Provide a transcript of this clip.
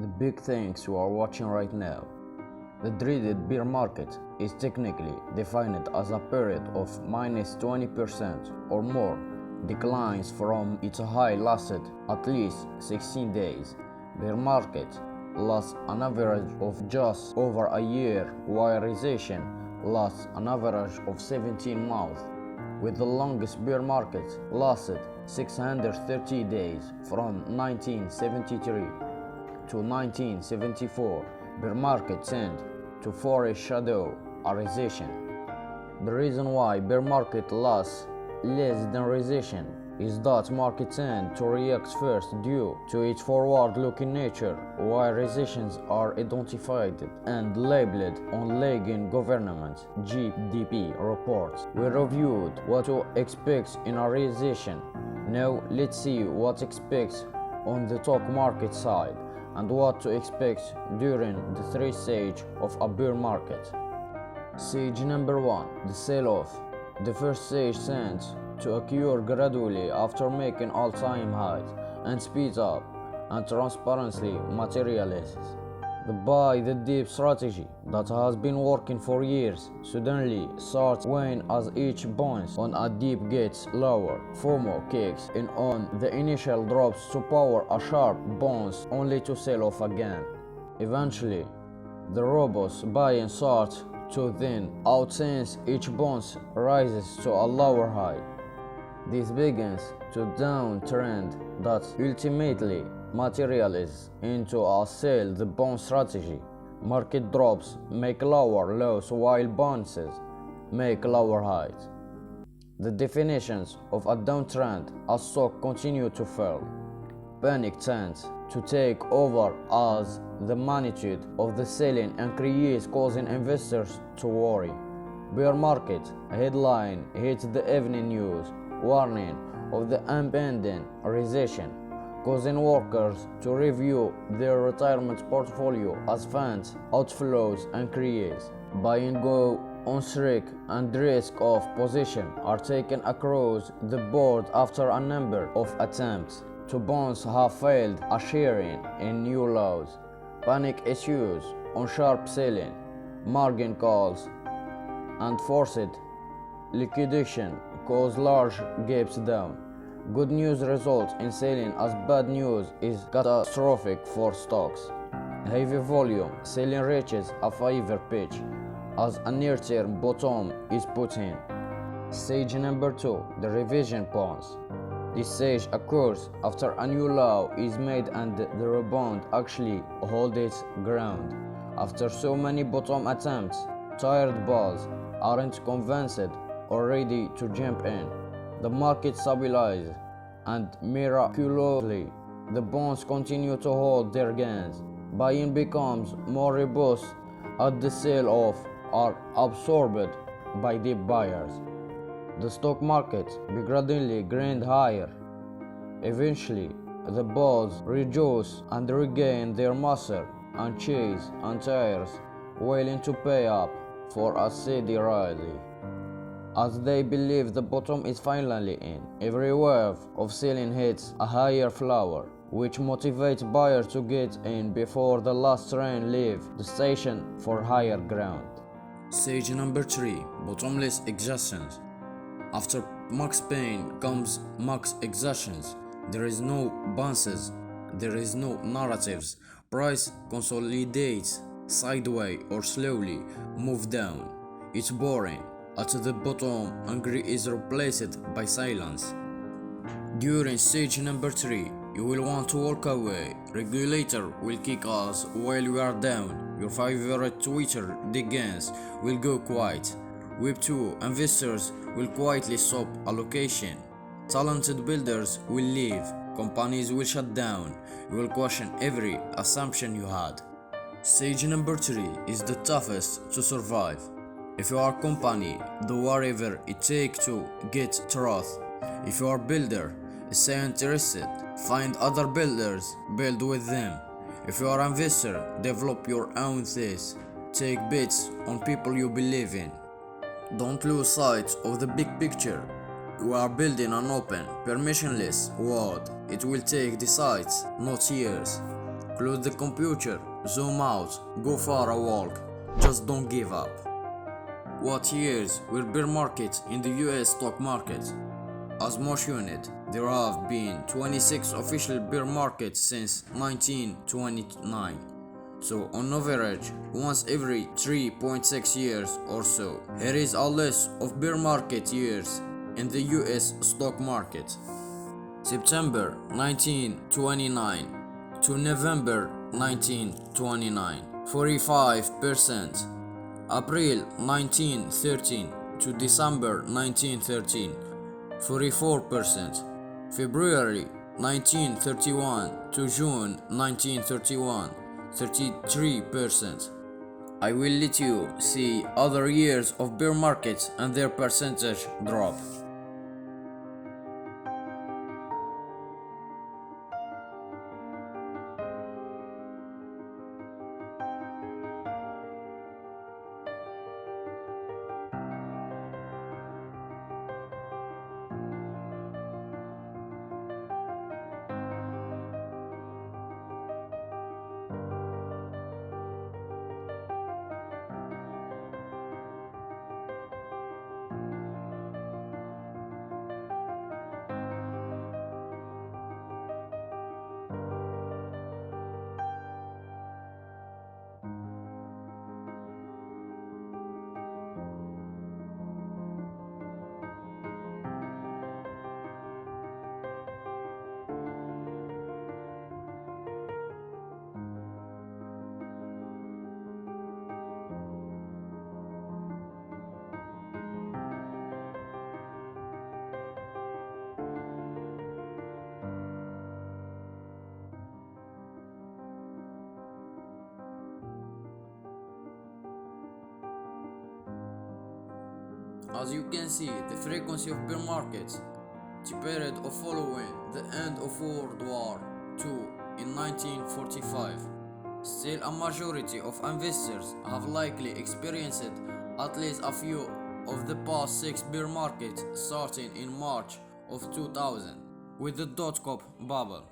The big things you are watching right now. The dreaded bear market is technically defined as a period of minus 20% or more declines from its high lasted at least 16 days. Bear market lasts an average of just over a year, while recession lasts an average of 17 months, with the longest bear market lasted 630 days from 1973 to 1974. Bear markets tend to foreshadow a recession. The reason why bear market lasts less than recession is that markets tend to react first due to its forward-looking nature, while recessions are identified and labeled on lagging government GDP reports. We reviewed what to expect in a recession. Now let's see what to expect on the stock market side and what to expect during the three stages of a bear market. Stage number 1, the sell-off. The first stage tends to occur gradually after making all-time highs and speeds up and transparently materializes. The buy the dip strategy that has been working for years suddenly starts when as each bounce on a dip gets lower. FOMO kicks in on the initial drops to power a sharp bounce only to sell off again. Eventually, the robust buying starts to thin out since each bounce rises to a lower high. This begins to downtrend that ultimately materializes into a sell the bounce strategy. Market drops make lower lows while bounces make lower highs. The definitions of a downtrend as stock continue to fall. Panic tends to take over as the magnitude of the selling increases, causing investors to worry. Bear market headline hits the evening news warning of the impending recession, causing workers to review their retirement portfolio as funds outflows increase. Buying go on strike and risk off position are taken across the board after a number of attempts to bounce have failed, ushering in new lows. Panic issues on sharp selling, margin calls, and forced liquidation cause large gaps down. Good news results in selling as bad news is catastrophic for stocks. Heavy volume selling reaches a fever pitch as a near-term bottom is put in. Stage number 2, the revision pause. This stage occurs after a new low is made and the rebound actually holds its ground. After so many bottom attempts, tired bulls aren't convinced or ready to jump in. The market stabilizes and miraculously the bonds continue to hold their gains. Buying becomes more robust as the sell-off are absorbed by deep buyers. The stock market gradually grind higher. Eventually, the bulls rejoice and regain their muscle and chase and tires, willing to pay up for a steady rally. As they believe the bottom is finally in, every wave of selling hits a higher floor, which motivates buyers to get in before the last train leaves the station for higher ground. Stage number 3, bottomless exhaustions. After max pain comes max exhaustions. There is no bounces, there is no narratives. Price consolidates sideways or slowly move down. It's boring. At the bottom, anger is replaced by silence. During stage number 3, you will want to walk away. Regulator will kick us while we are down. Your favorite Twitter degens will go quiet. Web2 investors will quietly stop allocation. Talented builders will leave. Companies will shut down. You will question every assumption you had. Stage number 3 is the toughest to survive. If you are a company, do whatever it takes to get truth. If you are a builder, stay interested. Find other builders, build with them. If you are an investor, develop your own thesis. Take bets on people you believe in. Don't lose sight of the big picture. You are building an open, permissionless world. It will take decades, not years. Close the computer, zoom out, go for a walk. Just don't give up. What years were bear markets in the US stock market? As mentioned, there have been 26 official bear markets since 1929. So on average, once every 3.6 years or so. Here is a list of bear market years in the US stock market. September 1929 to November 1929, 45%. April 1913 to December 1913, 44%. February 1931 to June 1931, 33%. I will let you see other years of bear markets and their percentage drop. As you can see, the frequency of bear markets, the period of following the end of World War II in 1945. Still, a majority of investors have likely experienced at least a few of the past 6 bear markets starting in March of 2000 with the dot-com bubble.